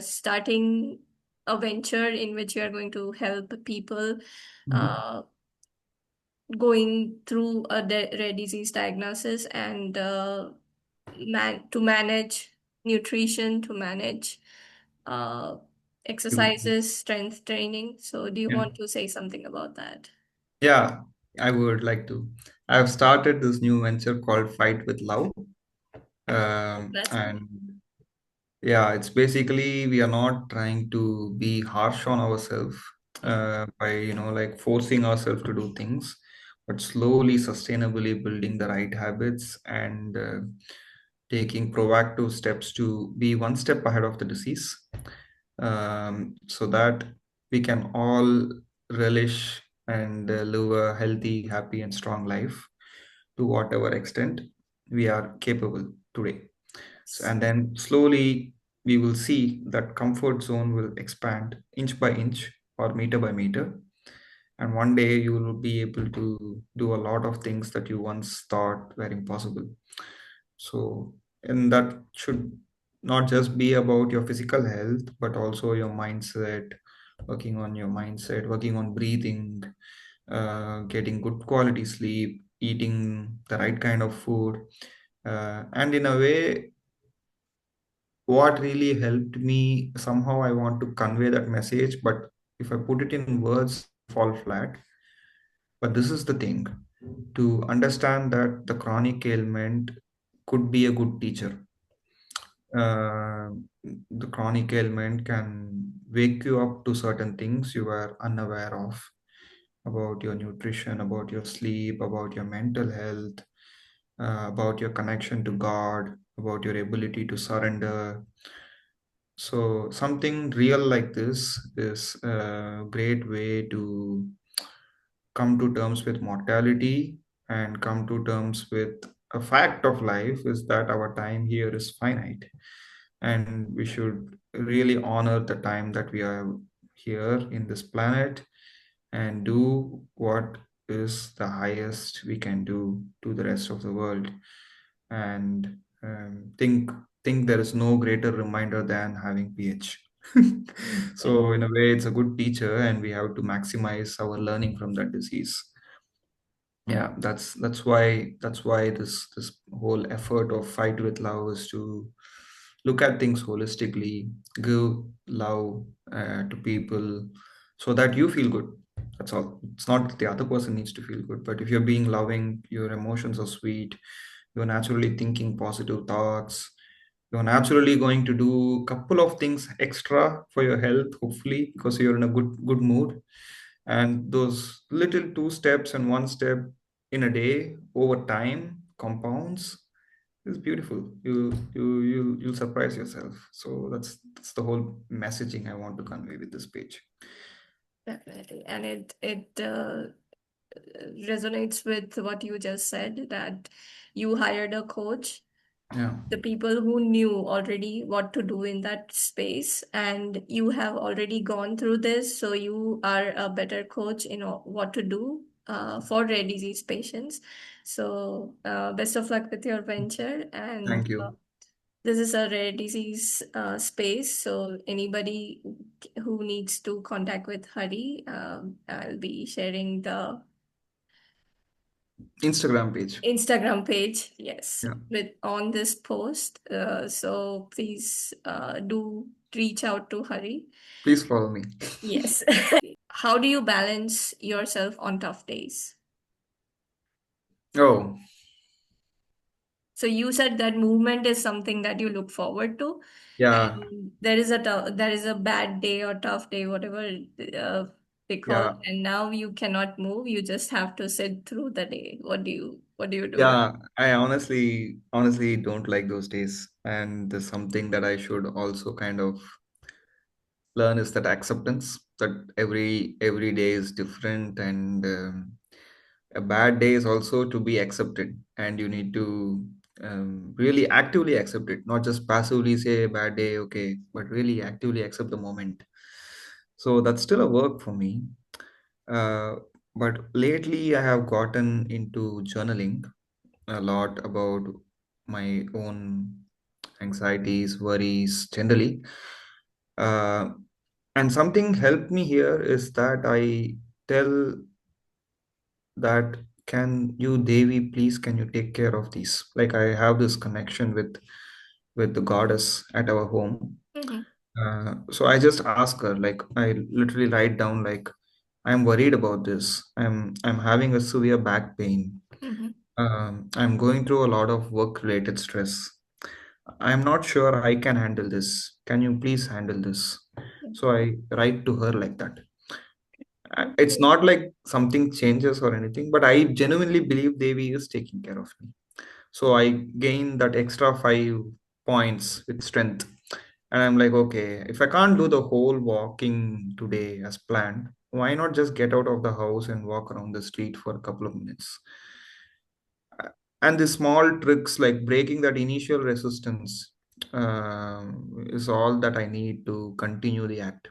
starting a venture in which you are going to help people Mhm. uh, going through a rare disease diagnosis and to manage nutrition, to manage uh, Activity. exercises, strength training. So, do you Yeah. want to say something about that? Yeah. I would like to. I've started this new venture called Fight with Love. That's And yeah, it's basically we are not trying to be harsh on ourselves by, like forcing ourselves to do things, but slowly, sustainably building the right habits and taking proactive steps to be one step ahead of the disease, so that we can all relish and live a healthy, happy, and strong life to whatever extent we are capable today. So, and then slowly we will see that comfort zone will expand inch by inch or meter by meter. And one day you will be able to do a lot of things that you once thought were impossible. So, and that should not just be about your physical health, but also your mindset, working on your mindset, working on breathing, getting good quality sleep, eating the right kind of food. And in a way, what really helped me, somehow I want to convey that message, but if I put it in words, fall flat. But this is the thing, to understand that the chronic ailment could be a good teacher. uh, the chronic ailment can wake you up to certain things you were unaware of, about your nutrition, about your sleep, about your mental health, about your connection to God, about your ability to surrender. So something real like this is a great way to come to terms with mortality and come to terms with a fact of life is that our time here is finite, and we should really honor the time that we are here in this planet and do what is the highest we can do to the rest of the world. And think there is no greater reminder than having ph. So in a way it's a good teacher, and we have to maximize our learning from that disease. Yeah, that's why this whole effort of Fight with Love is to look at things holistically, give love to people, so that you feel good. That's all. It's not that the other person needs to feel good, but if you're being loving, your emotions are sweet, you're naturally thinking positive thoughts, you're naturally going to do a couple of things extra for your health, hopefully, because you're in a good mood. And those little two steps and one step in a day over time compounds is beautiful. You'll surprise yourself. So that's the whole messaging I want to convey with this page. definitely, and it resonates with what you just said, that you hired a coach, Yeah. the people who knew already what to do in that space, and you have already gone through this, so you are a better coach in what to do for rare disease patients. So best of luck with your venture, and Thank you. this is a rare disease space, so anybody who needs to contact with Hari, I'll be sharing the Instagram page. Instagram page, yes, Yeah. with on this post. So please do reach out to Hari. Please follow me. Yes. How do you balance yourself on tough days? Oh, So you said that movement is something that you look forward to, yeah. and there is a bad day or tough day, whatever uh, they call it, Yeah. and now you cannot move. You just have to sit through the day. What do you do? Yeah, I honestly don't like those days. And there's something that I should also kind of learn is that acceptance, that every day is different, and a bad day is also to be accepted, and you need to really actively accept it, not just passively say bad day, okay, but really actively accept the moment. So that's still a work for me. uh, but lately I have gotten into journaling a lot about my own anxieties, worries generally. uh, and something helped me here is that I tell that, can you Devi, please, can you take care of these? Like, I have this connection with the goddess at our home. Mhm. So I just ask her, like, I literally write down, like, I'm worried about this. I'm having a severe back pain. Mm-hmm. I'm going through a lot of work-related stress. I'm not sure I can handle this. Can you please handle this? So I write to her like that. It's not like something changes or anything, but I genuinely believe Devi is taking care of me. So I gain that extra 5 points with strength. And I'm like, okay, if I can't do the whole walking today as planned, why not just get out of the house and walk around the street for a couple of minutes? And the small tricks like breaking that initial resistance is all that I need to continue the act.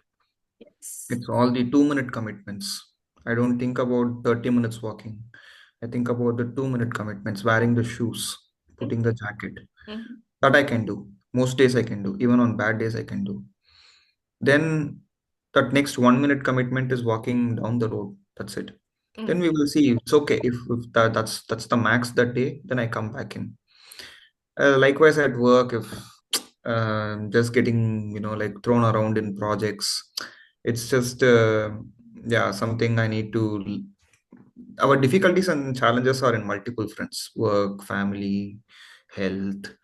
Yes. It's all the 2 minute commitments. I don't think about 30 minutes walking. I think about the 2 minute commitments, wearing the shoes, putting the jacket. Mm-hmm. That I can do. Most days I can do. Even on bad days I can do. Then that next 1 minute commitment is walking down the road. That's it. Then Mm. we will see. It's okay. If that's the max that day, then I come back in. Likewise at work, if just getting like thrown around in projects, it's just yeah, something I need to. Our difficulties and challenges are in multiple fronts: work, family, health,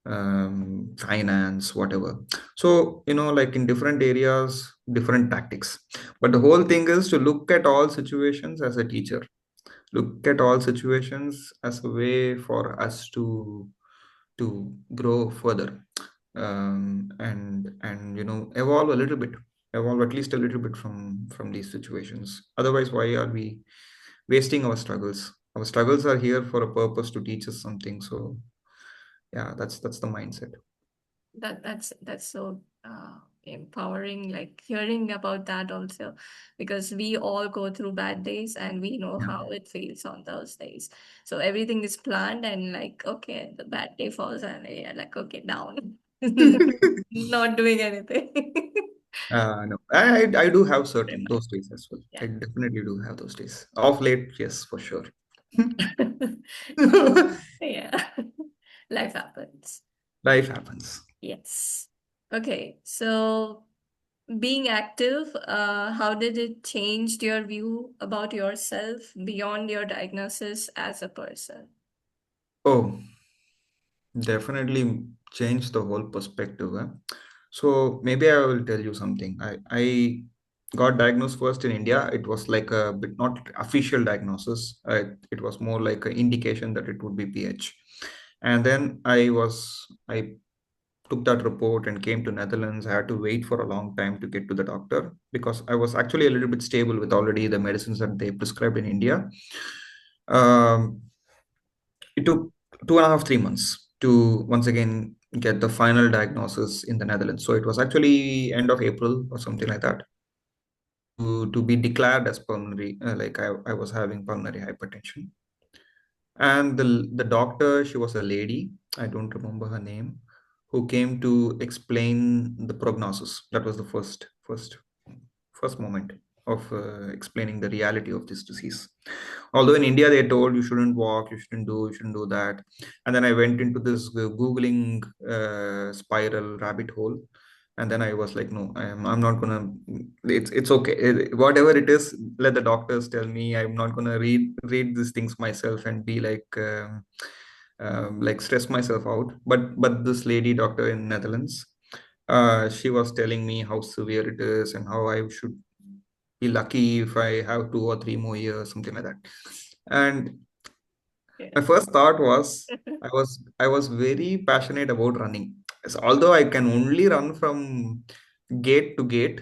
finance, whatever. So like in different areas, different tactics. But the whole thing is to look at all situations as a teacher. Look at all situations as a way for us to grow further, and evolve a little bit, evolve at least a little bit from these situations. Otherwise, why are we wasting our struggles? Our struggles are here for a purpose, to teach us something. So yeah, that's the mindset. That's so empowering, like hearing about that also, because we all go through bad days and we know Yeah. how it feels on those days. So everything is planned and like, okay, the bad day falls and yeah, like, okay, down. Not doing anything. No, I do have certain those days as well. I Yeah. definitely do have those days. Off late, yes, for sure. Yeah. Life happens. Life happens. Yes. Okay. So being active, how did it change your view about yourself beyond your diagnosis as a person? Oh, definitely changed the whole perspective. So maybe I will tell you something. I got diagnosed first in India. It was like a bit not official diagnosis. It was more like an indication that it would be PH. And then I took that report and came to Netherlands. I had to wait for a long time to get to the doctor because I was actually a little bit stable with already the medicines that they prescribed in India. Um, it took 2.5, 3 months to once again get the final diagnosis in the Netherlands. So it was actually end of April or something like that to be declared as pulmonary, like I was having pulmonary hypertension. And the doctor, she was a lady, I don't remember her name, who came to explain the prognosis. That was the first moment of explaining the reality of this disease. Although in India they told you shouldn't walk, you shouldn't do that, and then I went into this googling spiral rabbit hole, and then I was like, no, I'm not gonna. It's okay. Whatever it is, let the doctors tell me. I'm not gonna read these things myself and be like stress myself out. But this lady doctor in Netherlands, she was telling me how severe it is and how I should be lucky if I have 2 or 3 more years, something like that. And Yeah. my first thought was I was very passionate about running. So although I can only run from gate to gate,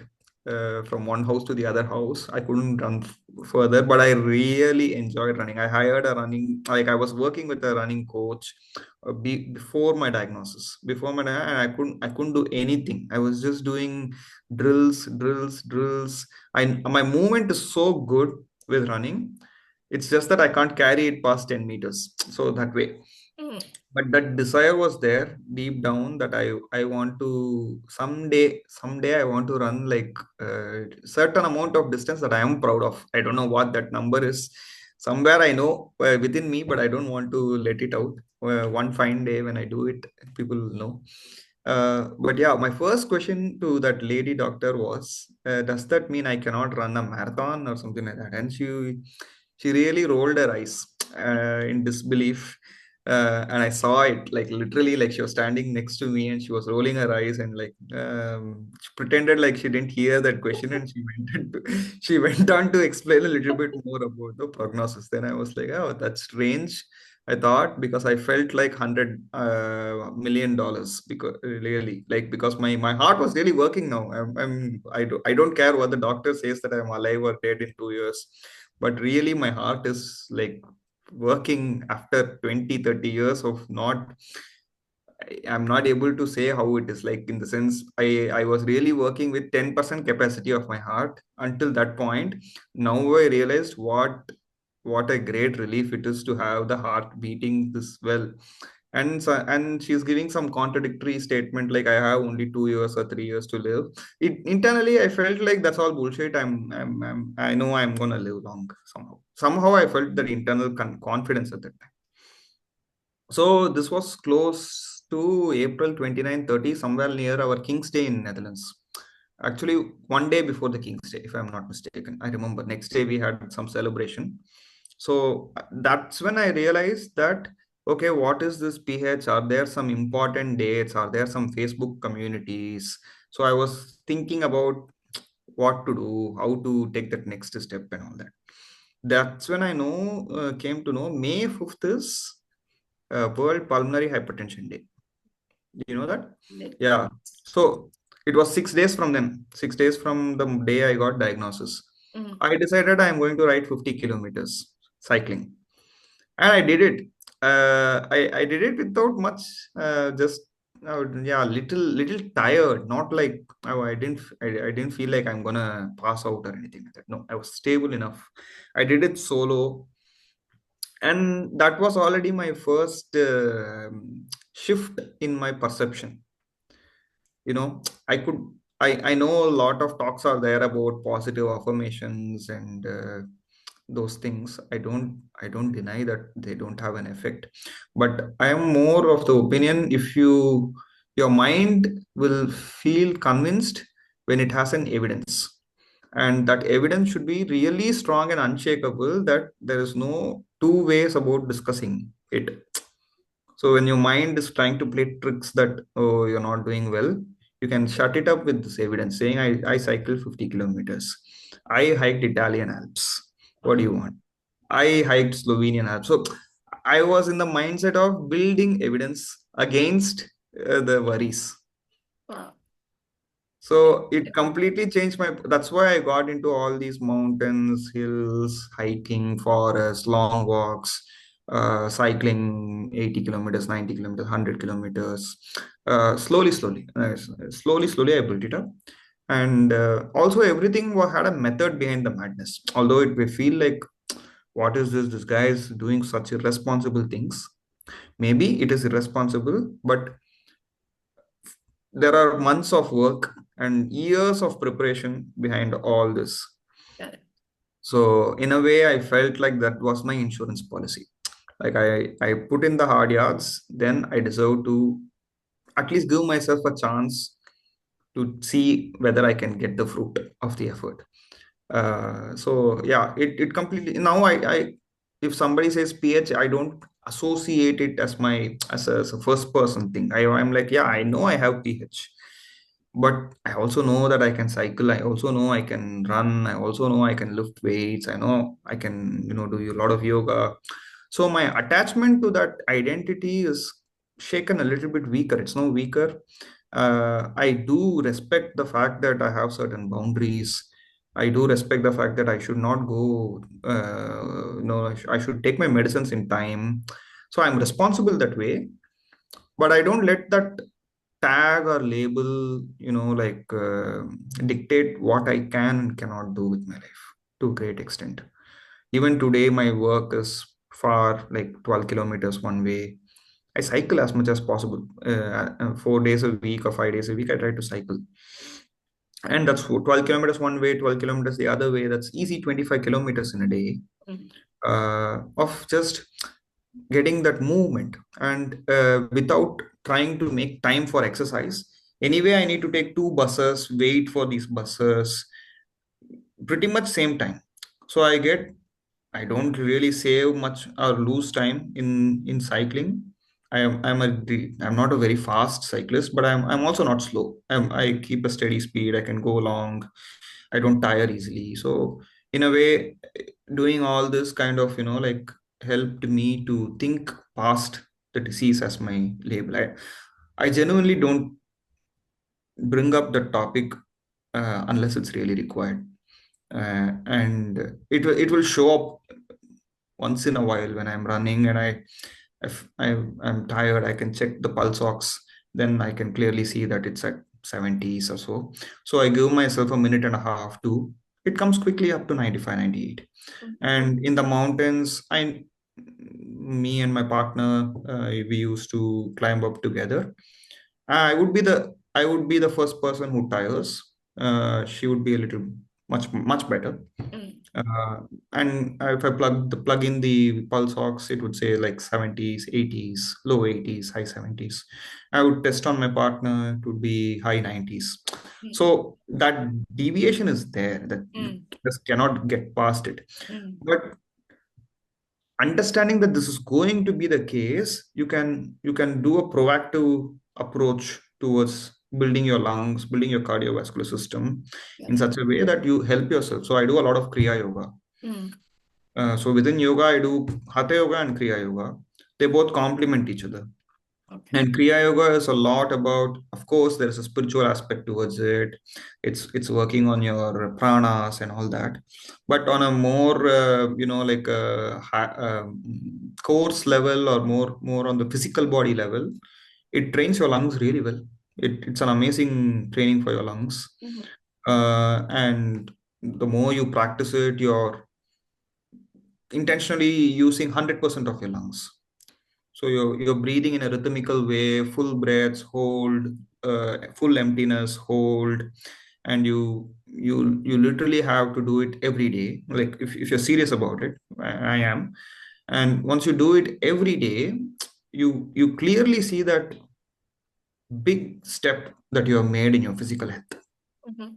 from one house to the other house, I couldn't run further. But I really enjoyed running. I hired a running, like I was working with a running coach before my diagnosis. And I couldn't do anything. I was just doing drills, drills, drills. My movement is so good with running. It's just that I can't carry it past 10 meters. So that way. Mm. But that desire was there deep down that I want to someday I want to run like a certain amount of distance that I am proud of. I don't know what that number is. Somewhere I know within me, but I don't want to let it out. One fine day when I do it, people will know. But yeah, my first question to that lady doctor was, does that mean I cannot run a marathon or something like that? And she really rolled her eyes in disbelief. And I saw it like literally, like she was standing next to me and she was rolling her eyes and like she pretended like she didn't hear that question, and she went on to explain a little bit more about the prognosis. Then I was like, oh, that's strange. I thought, because I felt like $100 million, because really, like, because my heart was really working now. I don't care what the doctor says that I'm alive or dead in 2 years, but really my heart is like working after 20-30 years of not. I'm not able to say how it is, like, in the sense I was really working with 10% capacity of my heart until that point. Now I realized what a great relief it is to have the heart beating this well. And so, and she's giving some contradictory statement like I have only 2 years or 3 years to live. Internally I felt like that's all bullshit. I know I'm gonna live long somehow I felt that internal confidence at that time. So this was close to April 29, 30, somewhere near our King's Day in Netherlands. Actually, one day before the King's Day, if I'm not mistaken. I remember next day we had some celebration. So that's when I realized that, okay, what is this PH? Are there some important dates? Are there some Facebook communities? So I was thinking about what to do, how to take that next step and all that. That's when I came to know May 5th is World Pulmonary Hypertension Day. You know that? Yeah. So it was 6 days from then, 6 days from the day I got diagnosis. I decided I'm going to ride 50 kilometers cycling, and I did it. I did it without much, just yeah, little tired. Not like I didn't feel like I'm gonna pass out or anything like that. No, I was stable enough. I did it solo, and that was already my first shift in my perception. I know a lot of talks are there about positive affirmations and those things. I don't deny that they don't have an effect, but I am more of the opinion, if your mind will feel convinced when it has an evidence, and that evidence should be really strong and unshakable, that there is no two ways about discussing it. So when your mind is trying to play tricks that, oh, you're not doing well, you can shut it up with this evidence saying, I cycled 50 kilometers. I hiked Italian Alps. What do you want? I hiked Slovenian Alps. So I was in the mindset of building evidence against the worries. So it completely changed my. That's why I got into all these mountains, hills, hiking, forests, long walks, cycling 80 kilometers, 90 kilometers, 100 kilometers. Slowly, I built it up. And also, everything had a method behind the madness. Although it may feel like, what is this? This guy is doing such irresponsible things. Maybe it is irresponsible, but there are months of work and years of preparation behind all this. So in a way, I felt like that was my insurance policy. Like I put in the hard yards, then I deserve to at least give myself a chance to see whether I can get the fruit of the effort. So yeah, it completely, now I if somebody says PH, I don't associate it as my as a first person thing. I'm like, yeah, I know I have PH, but I also know that I can cycle. I also know I can run. I also know I can lift weights. I know I can, do a lot of yoga. So my attachment to that identity is shaken a little bit weaker. It's no weaker. I do respect the fact that I have certain boundaries. I do respect the fact that I should not go, I should take my medicines in time. So I'm responsible that way, but I don't let that tag or label, like dictate what I can and cannot do with my life to a great extent. Even today, my work is far, like 12 kilometers one way. I cycle as much as possible. 4 days a week or 5 days a week, I try to cycle. And that's 12 kilometers one way, 12 kilometers the other way. That's easy 25 kilometers in a day of just getting that movement, and without trying to make time for exercise. Anyway, I need to take two buses, wait for these buses, pretty much same time. So I don't really save much or lose time in cycling. I'm not a very fast cyclist, but I'm also not slow. I keep a steady speed. I can go long. I don't tire easily. So in a way, doing all this kind of, like, helped me to think past the disease as my label. I genuinely don't bring up the topic unless it's really required. And it will show up once in a while when I'm running, and if I'm tired, I can check the pulse ox. Then I can clearly see that it's at 70s or so. So I give myself a minute and a half to, it comes quickly up to 95, 98. And in the mountains, me and my partner, we used to climb up together. I would be the first person who tires. She would be a little much better. Mm. Uh, and if I plug in the pulse ox, it would say like 70s, 80s, low 80s, high 70s. I would test on my partner, it would be high 90s. Mm. So that deviation is there, that you Mm. just cannot get past it. Mm. But understanding that this is going to be the case, you can do a proactive approach towards building your lungs, building your cardiovascular system Yeah. in such a way that you help yourself. So I do a lot of kriya yoga. Mm. So within yoga, I do hatha yoga and kriya yoga. They both complement each other. Okay. And Kriya Yoga is a lot about, of course, there is a spiritual aspect towards it. It's working on your pranas and all that. But on a more, like a course level, or more on the physical body level, it trains your lungs really well. It's an amazing training for your lungs. Mhm. And the more you practice it, you're intentionally using 100% of your lungs. So you're breathing in a rhythmical way, full breaths, hold, full emptiness, hold, and you literally have to do it every day. Like if you're serious about it, I am. And once you do it every day, you clearly see that big step that you have made in your physical health. Mhm.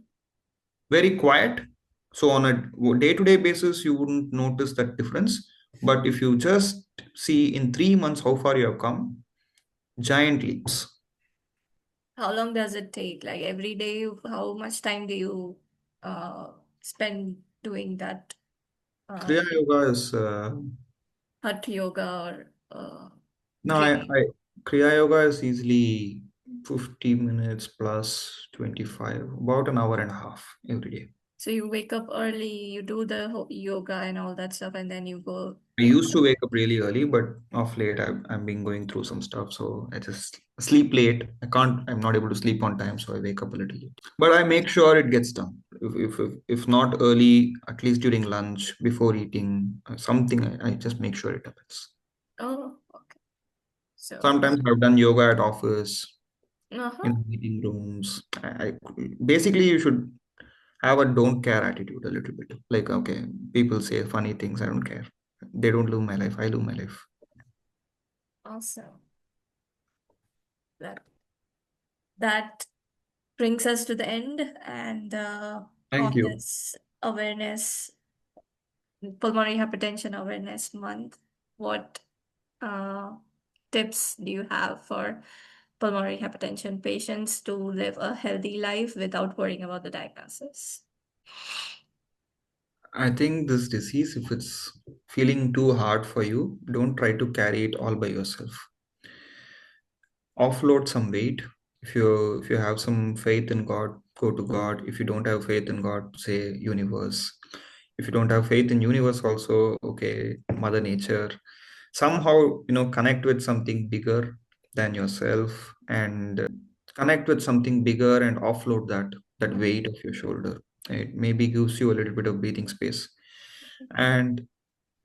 Very quiet. So on a day-to-day basis, you wouldn't notice that difference. But if you just see in 3 months how far you have come, giant leaps. How long does it take? Like every day, how much time do you uh, spend doing that uh, Kriya Yoga is hot yoga or no, breathing? Kriya Yoga is easily 50 minutes plus 25, about an hour and a half every day. So you wake up early, you do the yoga and all that stuff, and then you go. I used to wake up really early, but of late I've been going through some stuff, so I just sleep late. I'm not able to sleep on time, so I wake up a little late. But I make sure it gets done. If not early, at least during lunch, before eating, something, I just make sure it happens. Oh, okay. So, Sometimes I've done yoga at office, uh-huh. in meeting rooms. Basically, you should have a don't care attitude a little bit. Like, okay, people say funny things, I don't care. They don't live my life, I live my life. Awesome. That that brings us to the end and Thank of you. this awareness, Pulmonary Hypertension Awareness Month. What uh, tips do you have for pulmonary hypertension patients to live a healthy life without worrying about the diagnosis? I think this disease, if it's feeling too hard for you, don't try to carry it all by yourself. Offload some weight. If you have some faith in God, go to God. If you don't have faith in God, say universe. If you don't have faith in universe, also, okay, Mother Nature. Somehow, connect with something bigger than yourself, and connect with something bigger and offload that weight of your shoulder. It maybe gives you a little bit of breathing space, and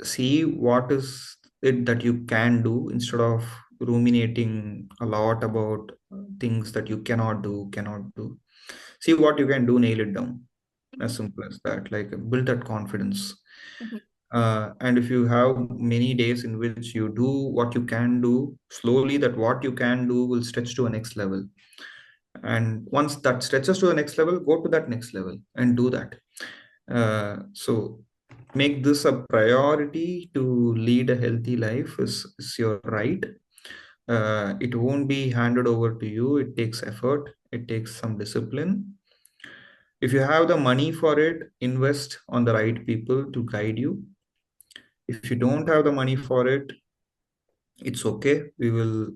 see what is it that you can do instead of ruminating a lot about things that you cannot do. See what you can do, nail it down. As simple as that. Like, build that confidence. And if you have many days in which you do what you can do, slowly that what you can do will stretch to a next level. And once that stretches to the next level, go to that next level and do that. So make this a priority. To lead a healthy life is your right. It won't be handed over to you. It takes effort, it takes some discipline. If you have the money for it, invest on the right people to guide you. If you don't have the money for it, it's okay. We will,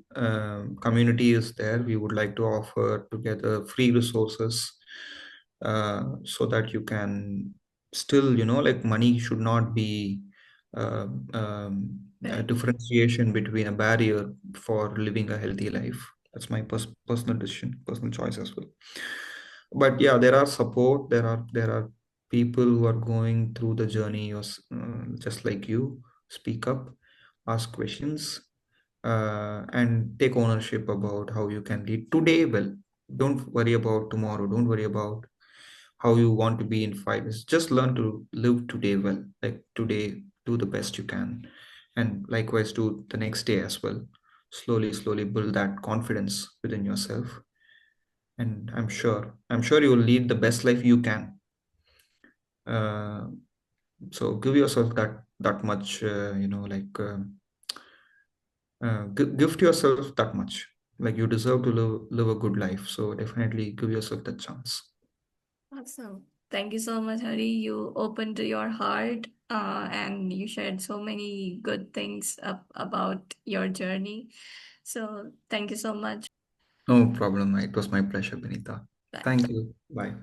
community is there. We would like to offer together free resources, so that you can still, like, money should not be a Right. differentiation between a barrier for living a healthy life. That's my personal decision, personal choice as well. But yeah, there are support. There are people who are going through the journey, just like you. Speak up, ask questions, and take ownership about how you can lead today well. Don't worry about tomorrow. Don't worry about how you want to be in 5 years. Just learn to live today well. Like today, do the best you can, and likewise do the next day as well. Slowly, slowly build that confidence within yourself, and I'm sure you will lead the best life you can. Uh, so give yourself that much, gift yourself that much. Like you deserve to live a good life. So definitely give yourself that chance. Awesome. Thank you so much, Hari. You opened your heart and you shared so many good things about your journey. So, thank you so much. No problem. It was my pleasure, Benita. Bye. Thank you. Bye.